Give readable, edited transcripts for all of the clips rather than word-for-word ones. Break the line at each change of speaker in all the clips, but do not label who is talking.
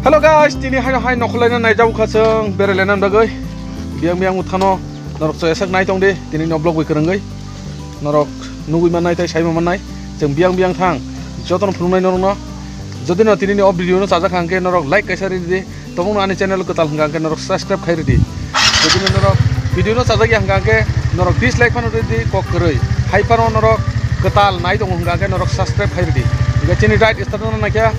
Hello guys, tini hai nokholaina nai jau khaseng berelenan bagai. Biang uthano norok soesak nai tong de tini no blog wikerengai. Norok nugui manai tai sai manai. Jeng biang thang joton phunai norno. Jodi no tini no video no sajak hangke norok like kaisari di. Tomong ani channel ko tal hangke norok subscribe khairi di. Jodi no norok video no sajak hangke norok dislike pano di kok kerei. Hai pano norok ketal nai tong hangke norok subscribe khairi di. Ga chini right start no na kya.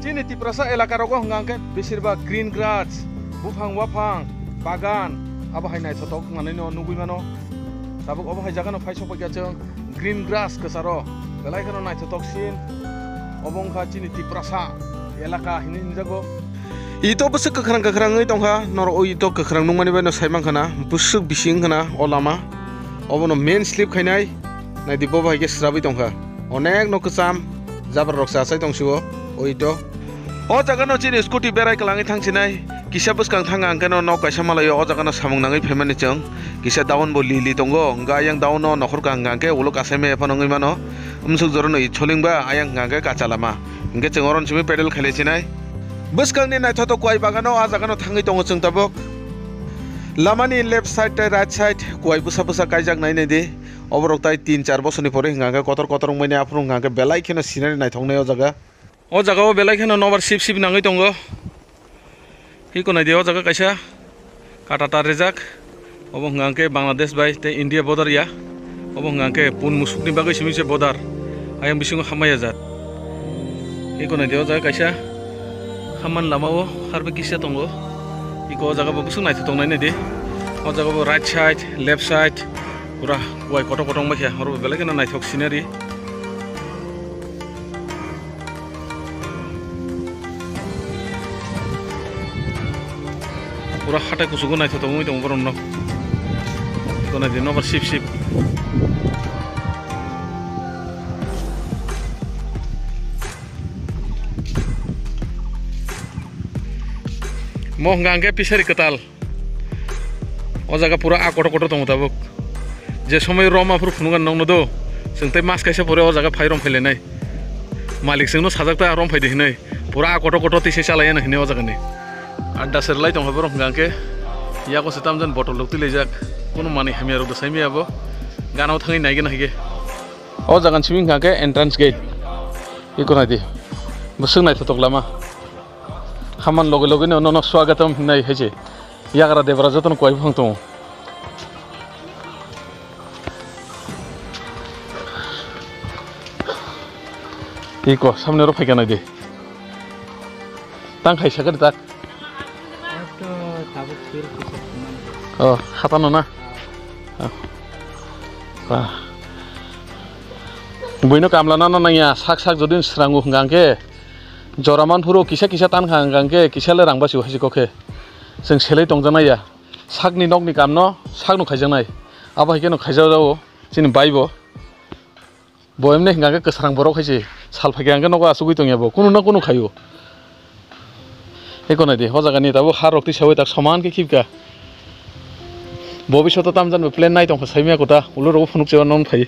Cini ti prasa elaka rogo hangke besirba green grass, bufang wafang, bagan, aba hai nai thotok ngani no nugui mano. Tabuk aba hai jaga no phai sopok jang green grass kesaro. Belai kano nai thotok sin. Obong kha cini ti prasa elaka hini jago. Ito busuk kekrang ngai tongha nor o ito kekrang nungmani ba no saimang khana busuk bising khana olama. Obo no main slip khainai nai di boba ge srabi tongha. Onek no kesam jabar roksa sai tongsuo o ito. O jaga no cini scooty berai kelangi thang sinai kisa buskang thang angkano no kaisa malayo o jaga no samung nangai phemani chang kisa daun bo lili tongo nga yang daun no nokhor kang angke uluk aseme panongai mano umsuk joro no cholingba ayang angke kachalama ingke chengoron chimi pedal khale sinai buskang ni nai thoto kwai bagano a jaga no thangai tongo chung tabok lamani left side tai right side kwai busa kaijak nai nei de oborok tai 3-4 bosoni pore angke kotor maine afrung angke belai kheno sinari nai thongnai o jaga. O jaga o belai kheno nobar sip nangai tongo. Hiko nai de o jaga kaisa katata rejak. Obo ngangke Bangladesh bai te India border ya. Obo ngangke pun musukni bagai simise border. Ayang bisingo hamaya jat. Hiko nai de o jaga kaisa haman lama o harbe kisa tongo. Hiko o jaga bo busuk nai thongnai nai de. O jaga bo right side, left side pura wai koto ma kya hor belai kheno nai thok scenery. Pura hatai kusugo nai thoto mui tong borom no kona di nomor sip moh ngangge pisari ketal o jaga pura a koto tong tabuk je somoi roma pur phunungan nong no do sengtai mas kaisa pore o jaga phairom phele nai malik sengno sajakta rom phaide hinai pura a koto tise chalaya na hine o jaga ni adda serlai tong haborong ngangke yako setam jan botol lokti lejak kono mani hamia rok saimi abo ganao thangai naige naige o jagan chiming ngangke entrance gate ikona di busung nai thotok lama haman loge no no swagatam nai heje yagra devra joton koi phang tong iko samne ro phaiga nai de tang khai sakar tak oh hatano na buino kamlana na naya sak jodin srangu ngangke joraman puro kisa tan ngangke kisale rangbasi hasi kokhe जों सेलै दंजानाय या सागनि नगनि कामनो सागनो खायजानाय आबा हिकेनो खायजाव जोंनि बायबो बयमने हिंगाके कसरां बरक खायसे सालफाके नगो आसुगै दंयाबो कुनु न कुनु खायो एकोनाय दे हजागानि दाबो हारक्ति सावै ताक समान के खिबका भबिष्यत तामजान प्लेन नाय दंखो साइमिया कोता उलुरबो फनुक जेवा none five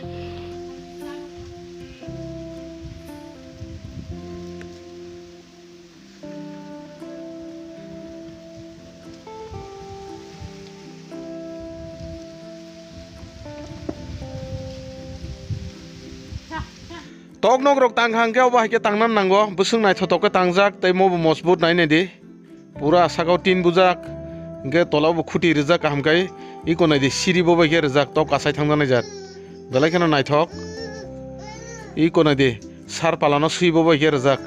tok nok rok tang hangke oba hike tangnan nango busung nai thotok ke tangjak tei mobo mosbut nai ne di pura sakau tin bujak ge tolao bo khuti rijak hamkai iko nai di siri bo ba ge rijak tok kasai thangna jat belai kheno nai thok iko nai di sar palano sui bo ba ge rijak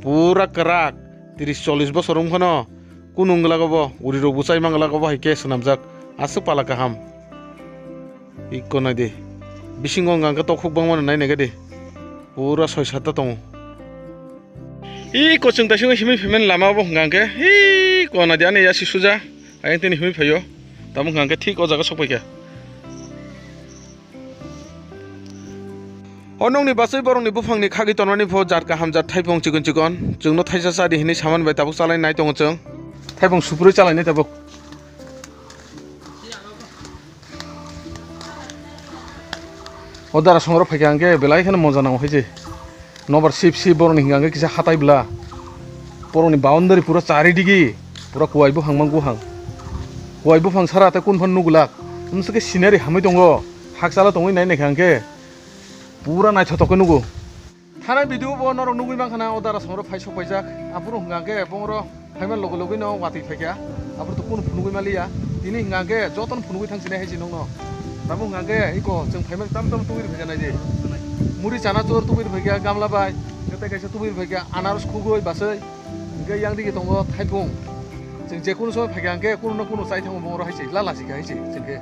pura krak 30-40 bosorum khono kunung lagabo uri ro busai manglago ba hike sanamjak asuk pala kaham iko nai di bisingo ngangka tok khuk bangman nai nege di pura 6-7 tong i kochung ta singo himi phemen lama bo ngangke hi kona diane ya sisuja ayang tini himi phayo tamu ngangke thik o jaga sokpai kya Onong ni basai borong ni bufang ni khagi tonani pho jat ka hamjat thaipong chikon jungno thaisa sadi hini saman bai tabuk salai nai tong chung thaipong supru chalai nai tabuk odara songro phaikange belai khana moja nang hoije nobar sip borong ni hingange kisa hatai bla borong ni boundary pura chari digi pura kuai bu hangmang gu hang kuai bu phang sara ta kun phon nugulak umsuke scenery hamai tongo haksala tongoi nai nekhange pura nai thotok nugu thana video bo nor nugui mangkhana odara songro phaisok paijak apuru hingangke bongro phaiman logo logo no wati phaikya apuru to kun phunugui malia tini hingangke joton phunugui thangsine haiji nongno tabu hingangke iko jeng phaiman tam tuir phaikya nai je muri chana chor tuir phaikya gamla bai gete kaisa tuir phaikya anaros khugoi basai hingga yang digi tongo thaipung jeng je kun so phaikyanke kun no kun sai thango bongro haisi lalasi ka haisi jengke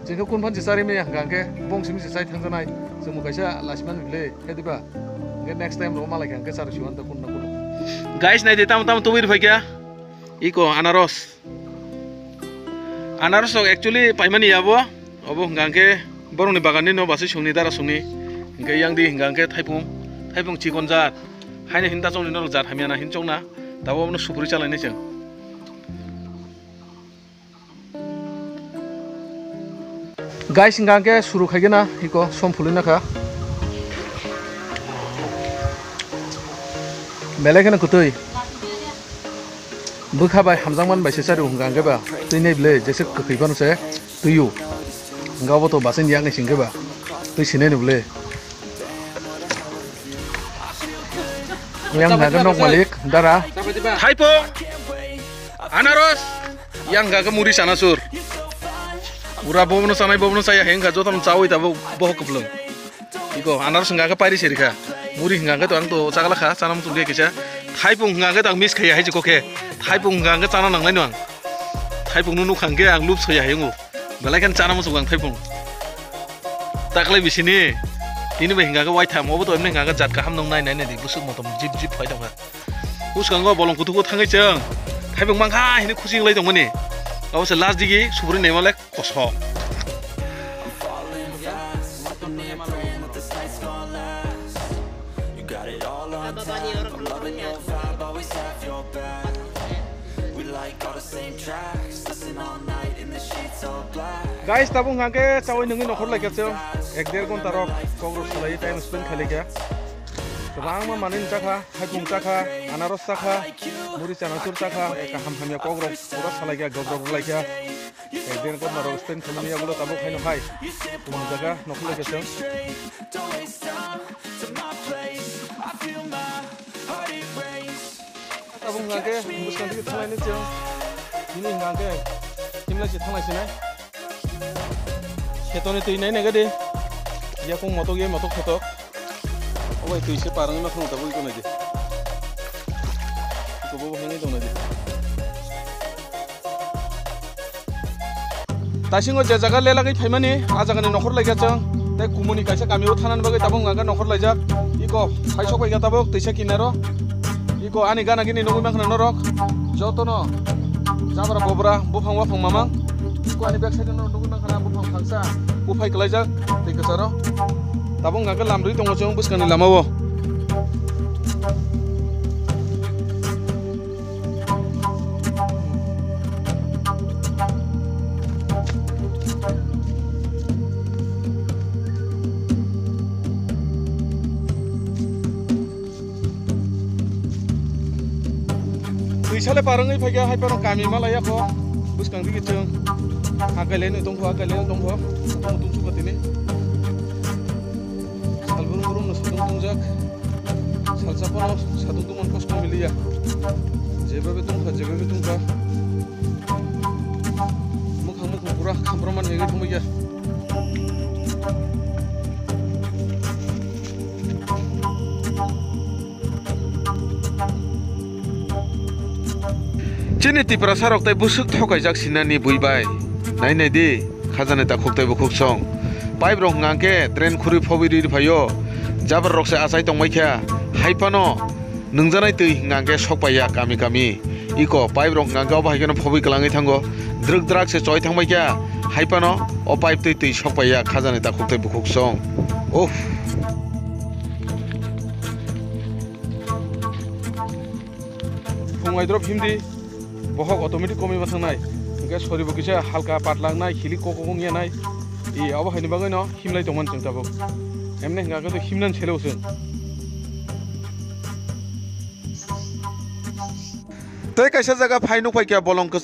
jengke kun phan jisari me hingangke bong simi sai thangjanai jemu kaisa lasman bile hediba nge next time ro malai hingangke sar siwan ta kun na kun guys nai de tam tuir phaikya iko anaros so actually paimani yabo obo hingangke borong ni bagan ni no basai sungni dara sungni hingga yang di hingangke thaipung chikon jat haine hinta chong ni no jat hamiana hin chong na tabo no supuri chalai nai jeng guys hingangke suru khaigena iko som phulina kha belekena kutui bukhabai hamjangman baise saru hingangke ba tui nei ble jese khaiban se tuyu ngabo to basin yang ni singke ba tui sine nuble yang naga nok malik dara thaipung anaros yang ga muri sanasur Ura bobono saya hengga jotam cawi tabo boh kebleng. Iko anaros hingga pari serika. Muri hingga to ang to cakala kha canam tulge kisa. Thaipung hingga tang miss khaya haji koke. Thaipung hingga cana nang lain wang. Thaipung nunu khangge ang lup saya hengu. Belai kan cana musugang thaipung. Taklai bisini. Ini be hingga white time obo to emne hingga jat ka ham nong nai nai di busuk motom jip phai tang. Uskango bolong kutu thangai jeng. Thaipung mangkha hini khusing lai dongmani. Awas last digi suburi nemalek kosong. Guys, tabung hangke cawai nungi nokor lagi ceng. Ekder kon tarok kogro selai time spend kali kya. Sebang ma manin cakha, thaipung cakha, anaros cakha, muri canasur cakha, kaham hamya kogro pura selai kya gogrog lagi kya. Ekder kon tarok spend kami ya gulo tabuk hai no hai. Tumang jaga nokor lagi ceng. Tabung hangke buskan dikit thalai ni ceng. Ini hangke himla ci thalai sini. Ketone tui nai nega de. Ya kong motok ye motok ketok. Oh itu isi parang na khung tabul ko na di. Ko bo hengi dong na di. Tasingo jaga lela gai phaimani ajaga ni nokhor laika chang. Tai kumuni kaisa kamio thanan bagai tabung ngaga nokhor laijak. Iko phaisok bai ga tabuk teisa kinaro. Iko ani gana gini nungui makhna norok. Jotono jabra bobra bufang wafang mamang. Iko ani backside no nungui makhna bufang phangsa. Bufai kelaijak tei kesaro. Tabung ngaga lamri tongo chong buskani lamawo. Tuisale parangai phaiga hai parang kami malaya ko buskang digi chong. Agalen tongko tung sukatini. Salburung nusung jak salsa pono satu tuman kos milia jeba betung ka mukhang pura kamproman hege thumya chini ti prasarok tai busuk thokai jak sinani buibai nai di khajane ta khoktai bu khoksong pipe rok ngangke train khuri phobiri phayo jabar rok se asai tongmai kha haipano nungjanai tui ngangke sokpaya kami iko pipe rok ngangke obahai kono phobi klangai thango drug drug se choi thangbai kya haipano o pipe tui sokpai ya khajani dakhuk tai bukhuk song uff fungai drop himdi bohok automatic komi basangnai ge sori bo kisa halka patlangnai hili kokong ya nai I abo haini bagai no himlai tongman chung tabuk emne hinga to himnan chheleu sung tei kaisa jaga phainu pai kya bolong